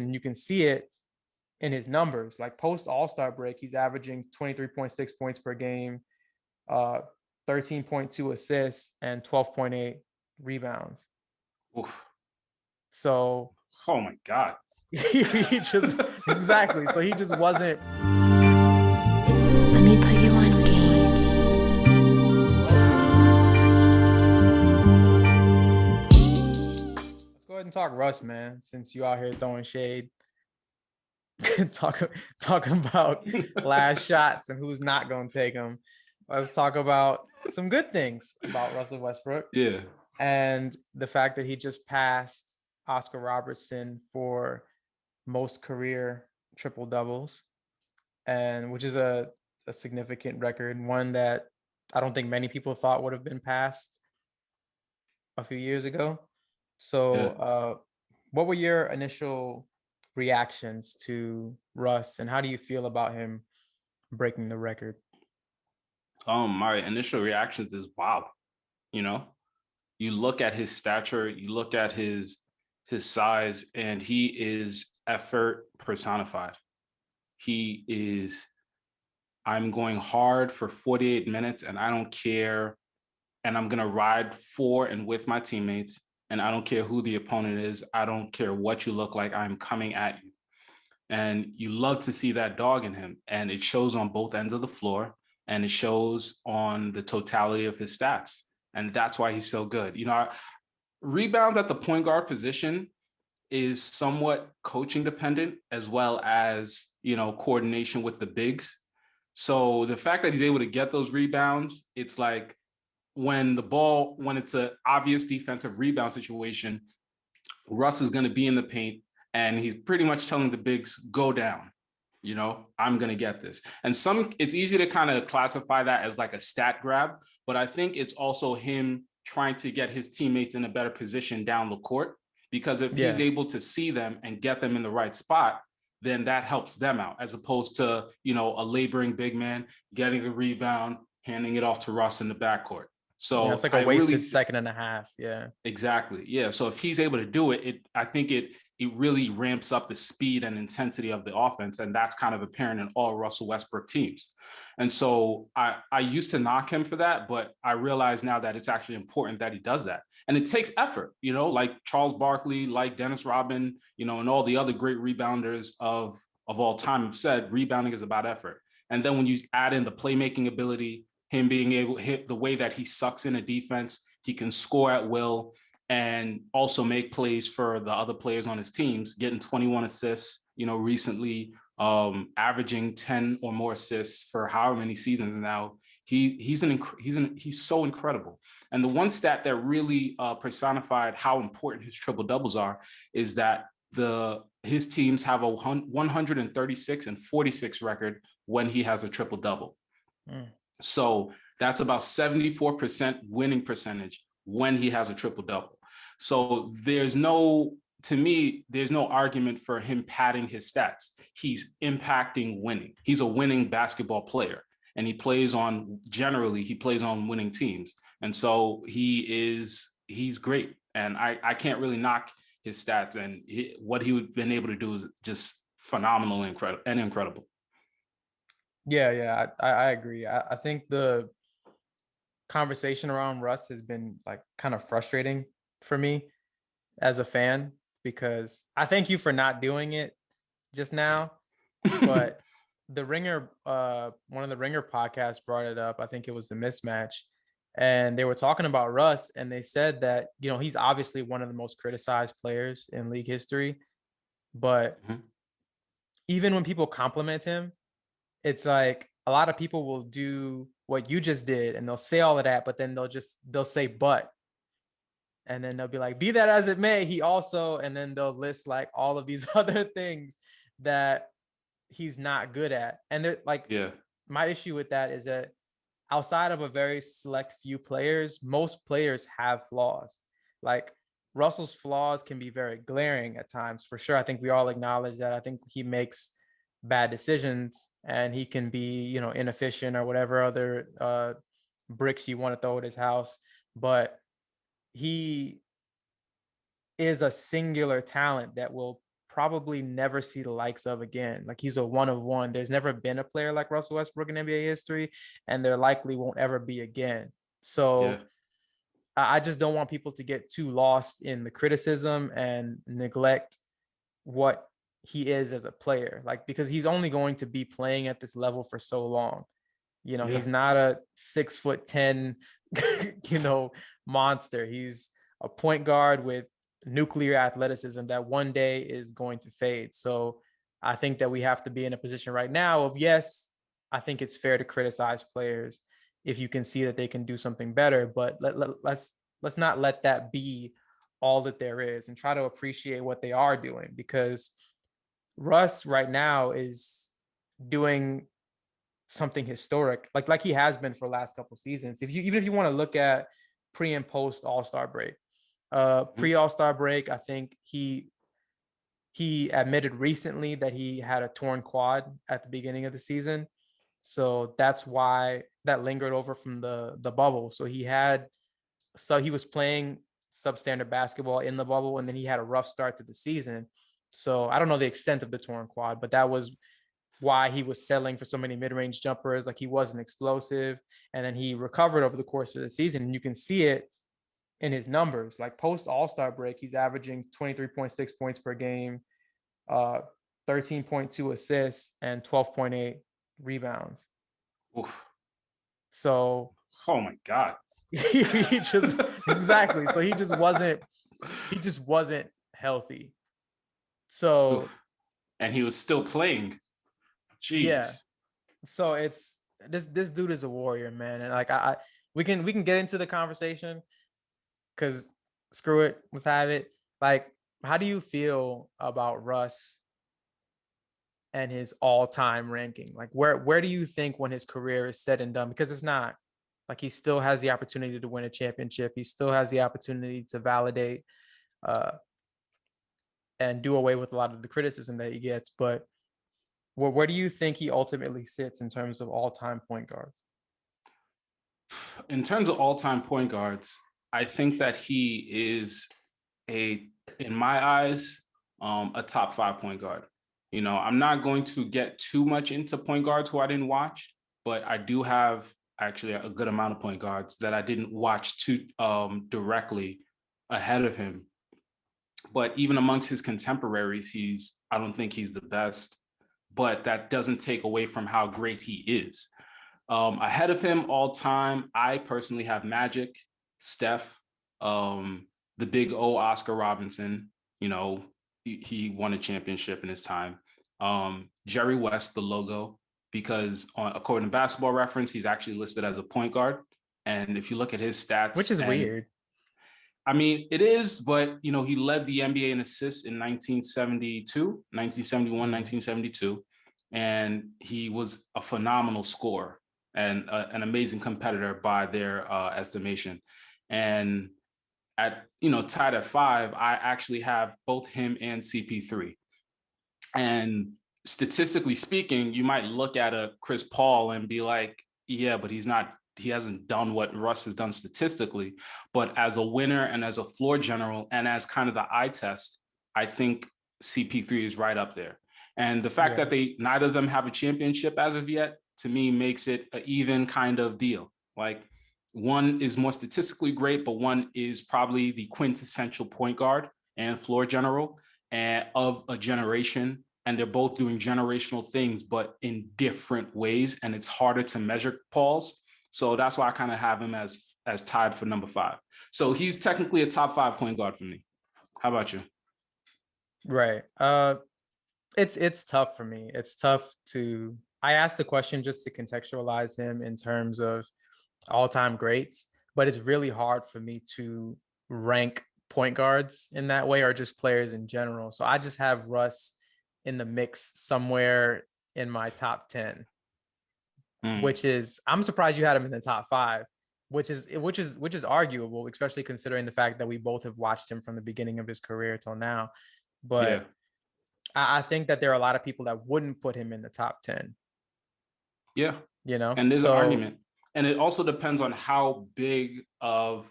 And you can see it in his numbers. Like post All-Star break, he's averaging 23.6 points per game, 13.2 assists, and 12.8 rebounds. Oof. So, oh my God. he just, exactly. So he just wasn't. Let me put you on game. Let's go ahead and talk Russ, man, since you out here throwing shade. talking about last shots and who's not going to take them. Let's talk about some good things about Russell Westbrook. Yeah. And the fact that he just passed Oscar Robertson for most career triple doubles, and which is a significant record, one that I don't think many people thought would have been passed a few years ago. So, what were your initial reactions to Russ, and how do you feel about him breaking the record? My initial reactions is wow. You know, you look at his stature, you look at his size, and he is effort personified. He is, I'm going hard for 48 minutes and I don't care. And I'm going to ride for and with my teammates. And I don't care who the opponent is. I don't care what you look like. I'm coming at you. And you love to see that dog in him. And it shows on both ends of the floor. And it shows on the totality of his stats. And that's why he's so good. You know, rebounds at the point guard position is somewhat coaching dependent, as well as, you know, coordination with the bigs. So the fact that he's able to get those rebounds, it's like when it's an obvious defensive rebound situation, Russ is going to be in the paint and he's pretty much telling the bigs, go down. You know, I'm going to get this. And it's easy to kind of classify that as like a stat grab, but I think it's also him trying to get his teammates in a better position down the court, because if he's able to see them and get them in the right spot, then that helps them out, as opposed to, you know, a laboring big man getting the rebound, handing it off to Russ in the backcourt. So it's like a wasted second and a half. Yeah, exactly. Yeah. So if he's able to do it, I think it really ramps up the speed and intensity of the offense. And that's kind of apparent in all Russell Westbrook teams. And so I used to knock him for that, but I realize now that it's actually important that he does that. And it takes effort, you know, like Charles Barkley, like Dennis Rodman, you know, and all the other great rebounders of all time have said rebounding is about effort. And then when you add in the playmaking ability, him being able to hit the way that he sucks in a defense, he can score at will and also make plays for the other players on his teams, getting 21 assists, you know, recently, averaging 10 or more assists for however many seasons now. He's so incredible. And the one stat that really personified how important his triple doubles are is that his teams have a 136 and 46 record when he has a triple double. So that's about 74% winning percentage when he has a triple double. So there's no argument for him padding his stats. He's impacting winning. He's a winning basketball player, and he plays on winning teams. And so he's great. And I can't really knock his stats, and what he would been able to do is just phenomenal and incredible. Yeah, I agree. I think the conversation around Russ has been like kind of frustrating for me as a fan, because I thank you for not doing it just now, but the Ringer, one of the Ringer podcasts brought it up. I think it was The Mismatch, and they were talking about Russ, and they said that, you know, he's obviously one of the most criticized players in league history, but even when people compliment him, it's like a lot of people will do what you just did and they'll say all of that, but then they'll say, but, and then they'll be like, be that as it may, he also, and then they'll list like all of these other things that he's not good at. And they're like, my issue with that is that outside of a very select few players, most players have flaws. Like Russell's flaws can be very glaring at times, for sure. I think we all acknowledge that. I think he makes bad decisions and he can be, you know, inefficient or whatever other bricks you want to throw at his house, but he is a singular talent that will probably never see the likes of again. Like he's a one of one. There's never been a player like Russell Westbrook in NBA history, and there likely won't ever be again. Yeah. So I just don't want people to get too lost in the criticism and neglect what he is as a player. Like because he's only going to be playing at this level for so long. You know, Yeah. he's not a 6'10", monster. He's a point guard with nuclear athleticism that one day is going to fade. So I think that we have to be in a position right now of, yes, I think it's fair to criticize players if you can see that they can do something better, but let's not let that be all that there is, and try to appreciate what they are doing, because Russ right now is doing something historic, like he has been for the last couple of seasons. Even if you want to look at pre and post All-Star break, Mhm. pre All-Star break, I think he admitted recently that he had a torn quad at the beginning of the season, so that's why that lingered over from the bubble. So he was playing substandard basketball in the bubble, and then he had a rough start to the season. So I don't know the extent of the torn quad, but that was why he was settling for so many mid-range jumpers. Like he wasn't explosive, and then he recovered over the course of the season, and you can see it in his numbers. Like post All-Star break, he's averaging 23.6 points per game, uh 13.2 assists, and 12.8 rebounds. Oof. So Oh my God. he just exactly. So he just wasn't healthy. So Oof. And he was still playing. yeah. Jeez. So it's this dude is a warrior, man. And like I we can get into the conversation, because screw it, let's have it. Like, how do you feel about Russ and his all-time ranking? Like where do you think when his career is said and done? Because it's not like he still has the opportunity to win a championship. He still has the opportunity to validate uh and do away with a lot of the criticism that he gets. But where do you think he ultimately sits in terms of all-time point guards? In terms of all-time point guards, I think that he is in my eyes, a top 5 point guard. I'm not going to get too much into point guards who I didn't watch, but I do have actually a good amount of point guards that I didn't watch too directly ahead of him. But even amongst his contemporaries, I don't think he's the best, but that doesn't take away from how great he is. Ahead of him all time, I personally have Magic, Steph, the big O Oscar Robertson. He won a championship in his time. Jerry West, the logo, because according to Basketball Reference, he's actually listed as a point guard. And if you look at his Which stats, is and weird. I mean, it is, but he led the NBA in assists in 1972, 1971, Mm. 1972, and he was a phenomenal scorer and an amazing competitor by their estimation. And at tied at 5, I actually have both him and CP3. And statistically speaking, you might look at a Chris Paul and be like, yeah, but he hasn't done what Russ has done statistically. But as a winner and as a floor general and as kind of the eye test, I think CP3 is right up there. And the fact Yeah. that neither of them have a championship as of yet, to me, makes it an even kind of deal. Like, one is more statistically great, but one is probably the quintessential point guard and floor general and of a generation, and they're both doing generational things, but in different ways. And it's harder to measure Paul's. So that's why I kind of have him as tied for number 5. So he's technically a top 5 point guard for me. How about you? Right. It's tough for me. It's tough to I asked the question just to contextualize him in terms of all-time greats, but it's really hard for me to rank point guards in that way, or just players in general. So I just have Russ in the mix somewhere in my top 10, Mm, which is, I'm surprised you had him in the top 5, which is arguable, especially considering the fact that we both have watched him from the beginning of his career till now. yeah, But I think that there are a lot of people that wouldn't put him in the top 10, yeah. you know? And there's an So argument. And it also depends on how big of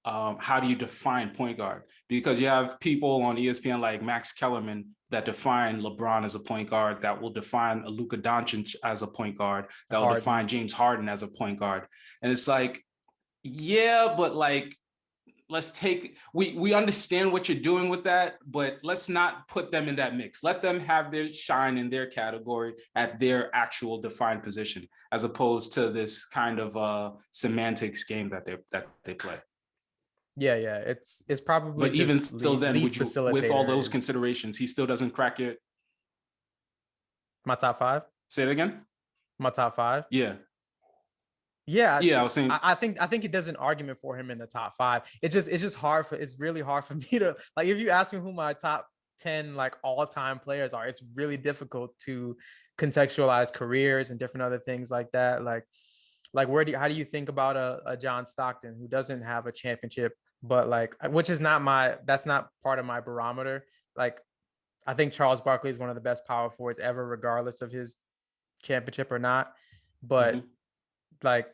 how do you define point guard? Because you have people on ESPN like Max Kellerman that define LeBron as a point guard, that will define a Luka Doncic as a point guard, that will Harden. define James Harden as a point guard. And it's like, yeah, but like, let's take, we understand what you're doing with that, but let's not put them in that mix. Let them have their shine in their category at their actual defined position, as opposed to this kind of semantics game that they play. Yeah, it's probably But even just still, then lead would you, with all facilitator those is considerations, he still doesn't crack it? my top five. Say it again. My top five. Yeah. Yeah, Yeah, I was saying. I think it does an argument for him in the top five. It's just hard for it's really hard for me to like if you ask me who my top 10 like all-time players are, it's really difficult to contextualize careers and different other things like that. Like how do you think about a John Stockton who doesn't have a championship, but like which is not that's not part of my barometer. Like I think Charles Barkley is one of the best power forwards ever, regardless of his championship or not. But like,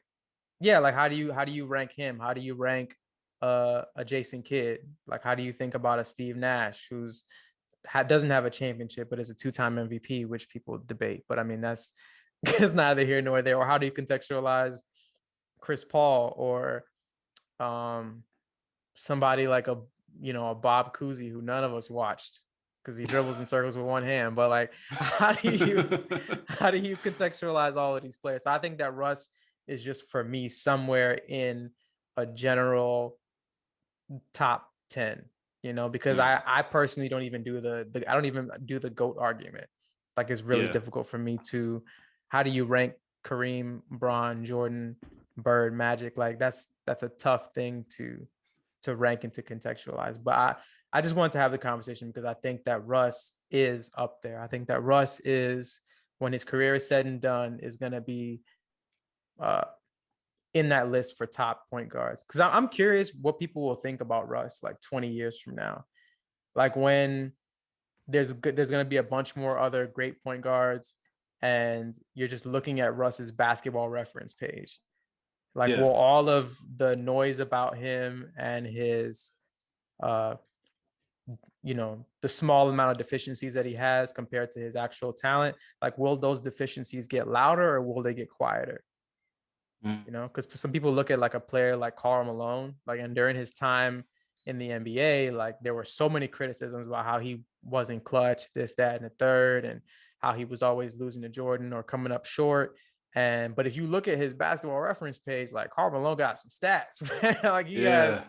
yeah, like how do you rank him? How do you rank a Jason Kidd? Like how do you think about a Steve Nash who's doesn't have a championship but is a two-time MVP, which people debate. But I mean that's it's neither here nor there. Or how do you contextualize Chris Paul or somebody like a Bob Cousy who none of us watched because he dribbles in circles with one hand. But like how do you contextualize all of these players? So I think that Russ is just for me somewhere in a general top 10, because I personally don't even do I don't even do the GOAT argument. Like it's really difficult for me to, how do you rank Kareem, Bron, Jordan, Bird, Magic? Like that's a tough thing to rank and to contextualize. But I just wanted to have the conversation because I think that Russ is up there. I think that Russ is, when his career is said and done, is going to be in that list for top point guards. Because I'm curious what people will think about Russ like 20 years from now. Like when there's going to be a bunch more other great point guards and you're just looking at Russ's basketball reference page. Like, will all of the noise about him and his, the small amount of deficiencies that he has compared to his actual talent, like, will those deficiencies get louder or will they get quieter? Because some people look at like a player like Karl Malone, like, and during his time in the NBA, like there were so many criticisms about how he wasn't clutch, this, that, and the third, and how he was always losing to Jordan or coming up short. But if you look at his basketball reference page, like Karl Malone got some stats. Like he has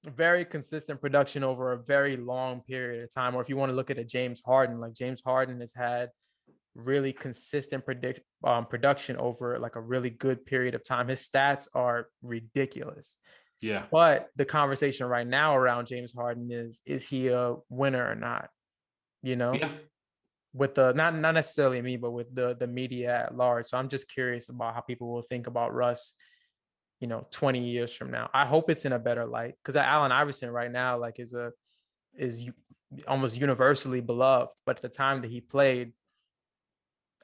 very consistent production over a very long period of time. Or if you want to look at a James Harden, like James Harden has had really consistent production over like a really good period of time. His stats are ridiculous. Yeah. But the conversation right now around James Harden is he a winner or not? Yeah. With the not necessarily me, but with the media at large. So I'm just curious about how people will think about Russ, 20 years from now. I hope it's in a better light, because Allen Iverson right now like is almost universally beloved. But at the time that he played,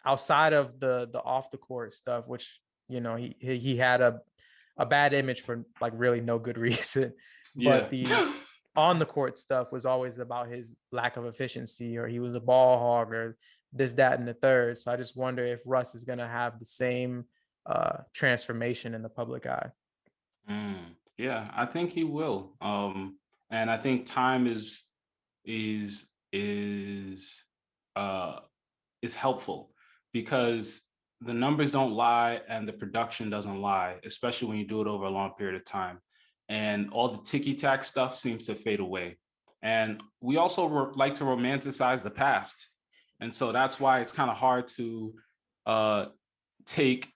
outside of the off the court stuff, which he had a bad image for like really no good reason, but the on the court stuff was always about his lack of efficiency, or he was a ball hog, or this, that, and the third. So I just wonder if Russ is going to have the same transformation in the public eye. Yeah, I think he will. And I think time is helpful, because the numbers don't lie and the production doesn't lie, especially when you do it over a long period of time. And all the ticky-tack stuff seems to fade away. And we also like to romanticize the past. And so that's why it's kind of hard to take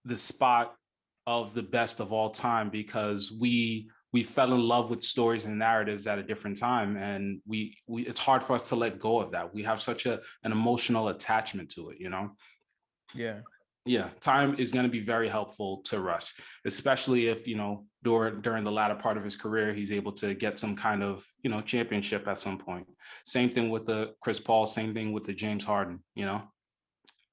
the spot of the best of all time, because we fell in love with stories and narratives at a different time. And it's hard for us to let go of that. We have such an emotional attachment to it, Yeah, time is going to be very helpful to Russ, especially if, during the latter part of his career, he's able to get some kind of, championship at some point. Same thing with the Chris Paul, same thing with the James Harden,